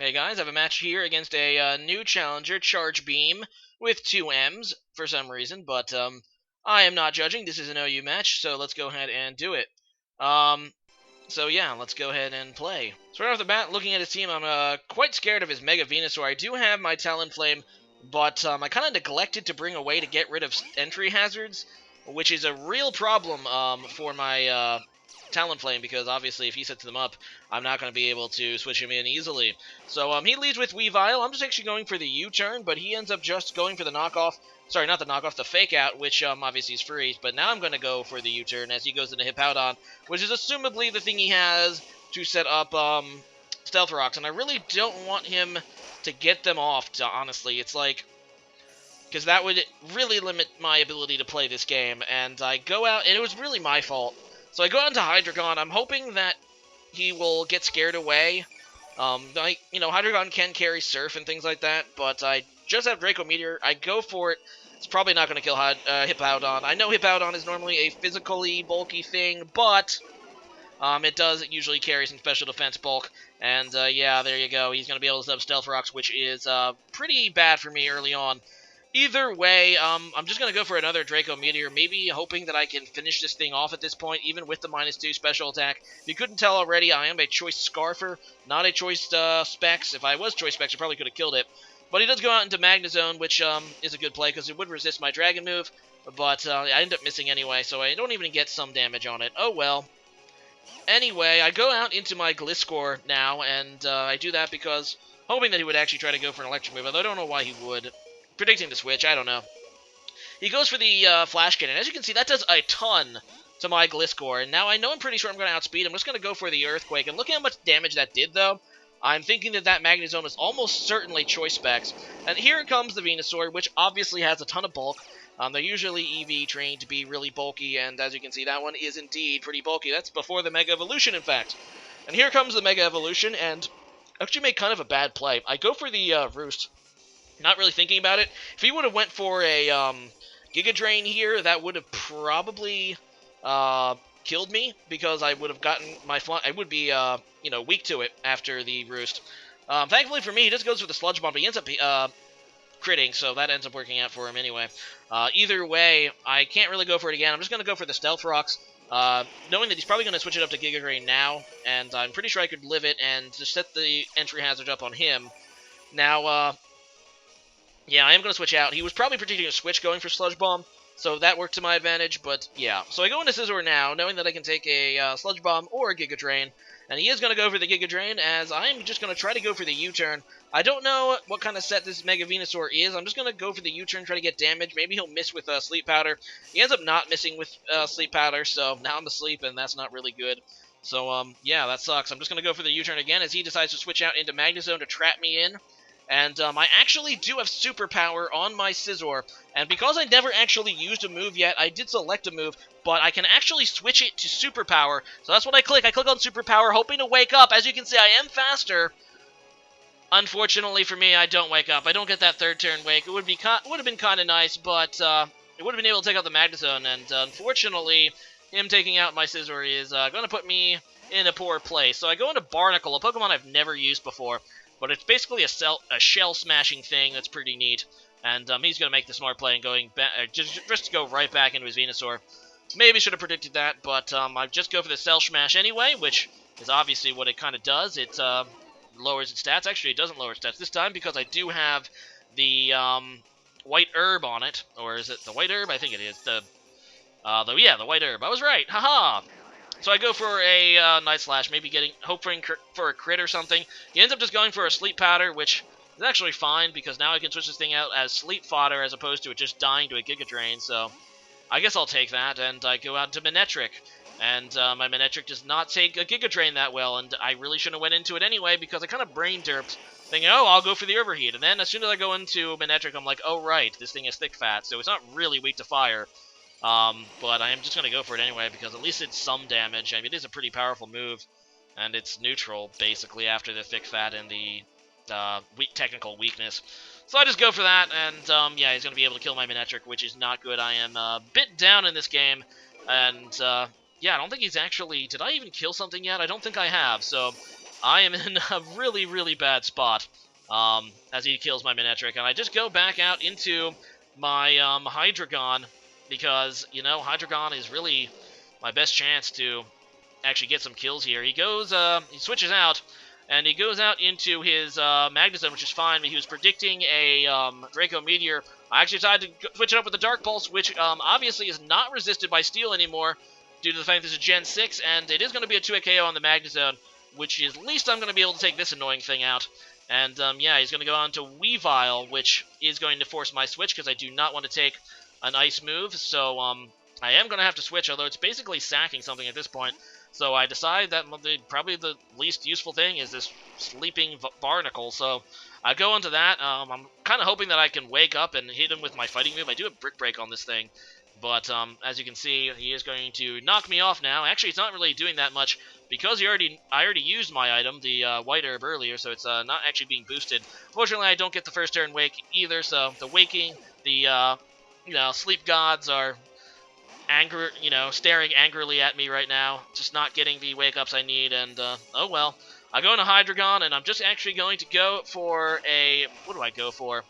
Hey guys, I have a match here against a new challenger, chargebeamm, with two M's for some reason, but I am not judging. This is an OU match, so let's go ahead and do it. So yeah, let's go ahead and play. So right off the bat, looking at his team, I'm quite scared of his Mega Venusaur. I do have my Talonflame, but I kind of neglected to bring a way to get rid of entry hazards, which is a real problem for my Talonflame, because obviously if he sets them up, I'm not going to be able to switch him in easily. So he leads with Weavile. I'm just actually going for the U-turn, but he ends up just going for the knockoff. Sorry, not the knockoff, the fake out, which obviously is free. But now I'm going to go for the U-turn as he goes into Hippowdon, which is assumably the thing he has to set up Stealth Rocks. And I really don't want him to get them off, honestly. It's like, because that would really limit my ability to play this game. And I go out, and it was really my fault. So I go out into Hydreigon. I'm hoping that he will get scared away. Hydreigon can carry Surf and things like that, but I just have Draco Meteor. I go for it. It's probably not going to kill Hippowdon. I know Hippowdon is normally a physically bulky thing, but it does usually carry some special defense bulk. And yeah, there you go. He's going to be able to set up Stealth Rocks, which is pretty bad for me early on. Either way, I'm just going to go for another Draco Meteor, maybe hoping that I can finish this thing off at this point, even with the -2 special attack. If you couldn't tell already, I am a Choice Scarfer, not a Choice Specs. If I was Choice Specs, I probably could have killed it. But he does go out into Magnezone, which is a good play, because it would resist my Dragon move, but I end up missing anyway, so I don't even get some damage on it. Oh well. Anyway, I go out into my Gliscor now, and I do that because hoping that he would actually try to go for an Electric move, although I don't know why he would. Predicting the switch, I don't know. He goes for the Flash Cannon. As you can see, that does a ton to my Gliscor. And now I know I'm pretty sure I'm going to outspeed him. I'm just going to go for the Earthquake. And look at how much damage that did, though. I'm thinking that that Magnezone is almost certainly Choice Specs. And here comes the Venusaur, which obviously has a ton of bulk. They're usually EV trained to be really bulky, and as you can see, that one is indeed pretty bulky. That's before the Mega Evolution, in fact. And here comes the Mega Evolution, and I actually made kind of a bad play. I go for the Roost. Not really thinking about it. If he would have went for a Giga Drain here, that would have probably killed me, because I would have gotten my I would be weak to it after the Roost. Thankfully for me, he just goes for the Sludge Bomb, but he ends up critting, so that ends up working out for him anyway. Either way, I can't really go for it again. I'm just going to go for the Stealth Rocks, knowing that he's probably going to switch it up to Giga Drain now, and I'm pretty sure I could live it and just set the entry hazard up on him. Now, yeah, I am going to switch out. He was probably predicting a switch going for Sludge Bomb, so that worked to my advantage, but yeah. So I go into Scizor now, knowing that I can take a Sludge Bomb or a Giga Drain, and he is going to go for the Giga Drain, as I am just going to try to go for the U-turn. I don't know what kind of set this Mega Venusaur is. I'm just going to go for the U-turn, try to get damage. Maybe he'll miss with Sleep Powder. He ends up not missing with Sleep Powder, so now I'm asleep, and that's not really good. So, yeah, that sucks. I'm just going to go for the U-turn again, as he decides to switch out into Magnezone to trap me in. And I actually do have Superpower on my Scizor, and because I never actually used a move yet, I did select a move, but I can actually switch it to Superpower. So that's what I click. I click on Superpower, hoping to wake up. As you can see, I am faster. Unfortunately for me, I don't wake up. I don't get that third turn wake. It would have been kind of nice, but it would have been able to take out the Magnezone, and unfortunately, him taking out my Scizor is going to put me in a poor place. So I go into Barnacle, a Pokemon I've never used before. But it's basically a shell-smashing thing that's pretty neat. And he's going to make the smart play and going just to go right back into his Venusaur. Maybe should have predicted that, but I just go for the Cell Smash anyway, which is obviously what it kind of does. It lowers its stats. Actually, it doesn't lower its stats this time, because I do have the White Herb on it. Or is it the White Herb? I think it is. The White Herb. I was right. Haha! So I go for a Night Slash, maybe hoping for a crit or something. He ends up just going for a Sleep Powder, which is actually fine, because now I can switch this thing out as Sleep Fodder as opposed to it just dying to a Giga Drain, so I guess I'll take that, and I go out to Manectric. And my Manectric does not take a Giga Drain that well, and I really shouldn't have went into it anyway, because I kind of brain derped, thinking, oh, I'll go for the Overheat. And then as soon as I go into Manectric, I'm like, oh, right, this thing is Thick Fat, so it's not really weak to fire. But I am just going to go for it anyway, because at least it's some damage. I mean, it is a pretty powerful move, and it's neutral, basically, after the Thick Fat and the technical weakness. So I just go for that, and yeah, he's going to be able to kill my Manectric, which is not good. I am a bit down in this game, and yeah, I don't think he's actually... Did I even kill something yet? I don't think I have, so I am in a really, really bad spot as he kills my Manectric, and I just go back out into my Hydreigon because, you know, Hydreigon is really my best chance to actually get some kills here. He switches out, and he goes out into his Magnezone, which is fine, but he was predicting a Draco Meteor. I actually decided to switch it up with the Dark Pulse, which obviously is not resisted by Steel anymore due to the fact this is Gen 6, and it is going to be a 2-hit KO on the Magnezone, which is at least I'm going to be able to take this annoying thing out. And, yeah, he's going to go on to Weavile, which is going to force my switch, because I do not want to take an Ice move, so, I am going to have to switch, although it's basically sacking something at this point. So I decide that probably the least useful thing is this sleeping Barnacle. So I go into that. I'm kind of hoping that I can wake up and hit him with my fighting move. I do have Brick Break on this thing. But as you can see, he is going to knock me off now. Actually, it's not really doing that much because I already used my item, the White Herb, earlier, so it's not actually being boosted. Fortunately, I don't get the first turn wake either, so the waking, the sleep gods are staring angrily at me right now, just not getting the wake-ups I need, and, oh well. I go into Hydreigon, and I'm just actually going to go for a... What do I go for?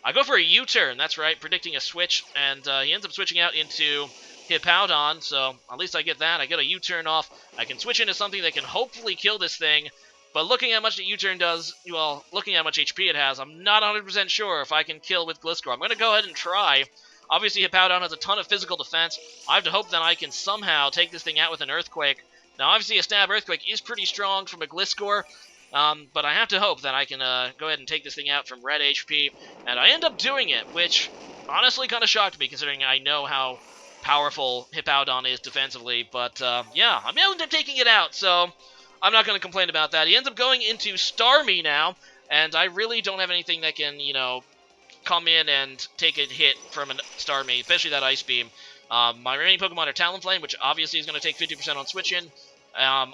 I go for a U-turn, that's right, predicting a switch, and he ends up switching out into Hippowdon, so at least I get that. I get a U-turn off. I can switch into something that can hopefully kill this thing, but looking at how much the U-turn does, well, looking at how much HP it has, I'm not 100% sure if I can kill with Gliscor. I'm going to go ahead and try. Obviously, Hippowdon has a ton of physical defense. I have to hope that I can somehow take this thing out with an Earthquake. Now, obviously, a Stab Earthquake is pretty strong from a Gliscor, but I have to hope that I can go ahead and take this thing out from red HP, and I end up doing it, which honestly kind of shocked me, considering I know how powerful Hippowdon is defensively, but yeah, I'm able to taking it out, so I'm not going to complain about that. He ends up going into Starmie now, and I really don't have anything that can, come in and take a hit from a Starmie, especially that Ice Beam. My remaining Pokemon are Talonflame, which obviously is going to take 50% on switch-in,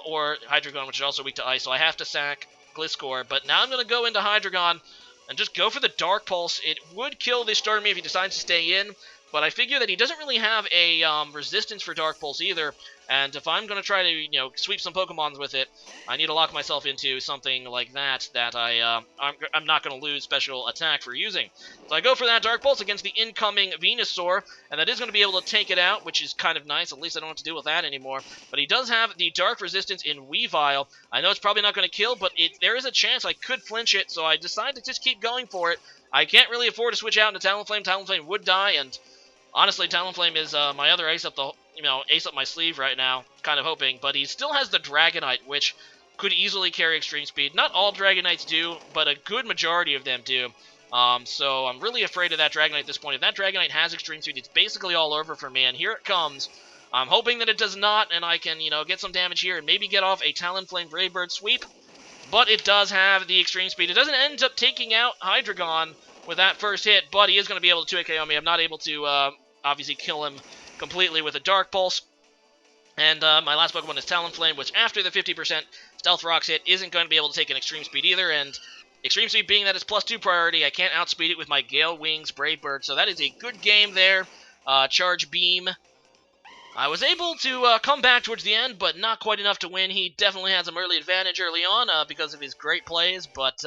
or Hydreigon, which is also weak to Ice, so I have to sack Gliscor. But now I'm going to go into Hydreigon and just go for the Dark Pulse. It would kill this Starmie if he decides to stay in, but I figure that he doesn't really have a resistance for Dark Pulse either, and if I'm going to try to, sweep some Pokemons with it, I need to lock myself into something like that I'm not going to lose special attack for using. So I go for that Dark Pulse against the incoming Venusaur, and that is going to be able to take it out, which is kind of nice. At least I don't have to deal with that anymore. But he does have the Dark Resistance in Weavile. I know it's probably not going to kill, but there is a chance I could flinch it, so I decide to just keep going for it. I can't really afford to switch out into Talonflame. Talonflame would die, and honestly, Talonflame is my other ace up ace up my sleeve right now, kind of hoping. But he still has the Dragonite, which could easily carry Extreme Speed. Not all Dragonites do, but a good majority of them do. So I'm really afraid of that Dragonite at this point. If that Dragonite has Extreme Speed, it's basically all over for me, and here it comes. I'm hoping that it does not, and I can, get some damage here and maybe get off a Talonflame Brave Bird sweep. But it does have the Extreme Speed. It doesn't end up taking out Hydreigon with that first hit, but he is going to be able to 2-hit KO me. I'm not able to, obviously, kill him completely with a Dark Pulse. And my last Pokemon is Talonflame, which after the 50% Stealth Rocks hit isn't going to be able to take an Extreme Speed either, and Extreme Speed being that it's +2 priority, I can't outspeed it with my Gale Wings Brave Bird, so that is a good game there. Charge Beam. I was able to come back towards the end, but not quite enough to win. He definitely had some early advantage early on because of his great plays, but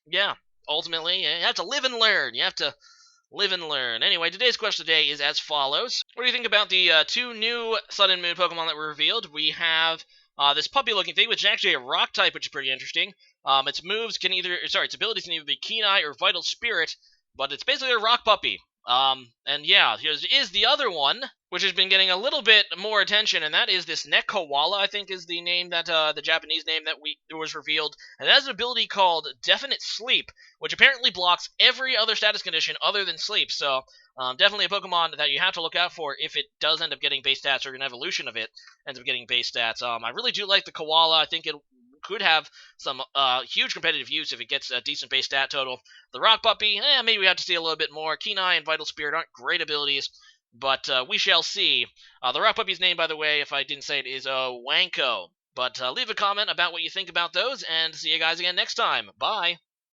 yeah, ultimately, you have to live and learn. You have to live and learn. Anyway, today's question today is as follows. What do you think about the two new Sun and Moon Pokemon that were revealed? We have this puppy-looking thing, which is actually a rock type, which is pretty interesting. Its abilities can either be Keen Eye or Vital Spirit, but it's basically a rock puppy. And yeah, here is the other one, which has been getting a little bit more attention, and that is this Nekkoala, I think is the name that, the Japanese name that was revealed. And it has an ability called Definite Sleep, which apparently blocks every other status condition other than sleep. So, definitely a Pokemon that you have to look out for if it does end up getting base stats, or an evolution of it ends up getting base stats. I really do like the Koala. I think it could have some huge competitive use if it gets a decent base stat total. The Rock Puppy, maybe we have to see a little bit more. Keen Eye and Vital Spirit aren't great abilities, but we shall see. The Rock Puppy's name, by the way, if I didn't say it, is Iwanko. But leave a comment about what you think about those, and see you guys again next time. Bye!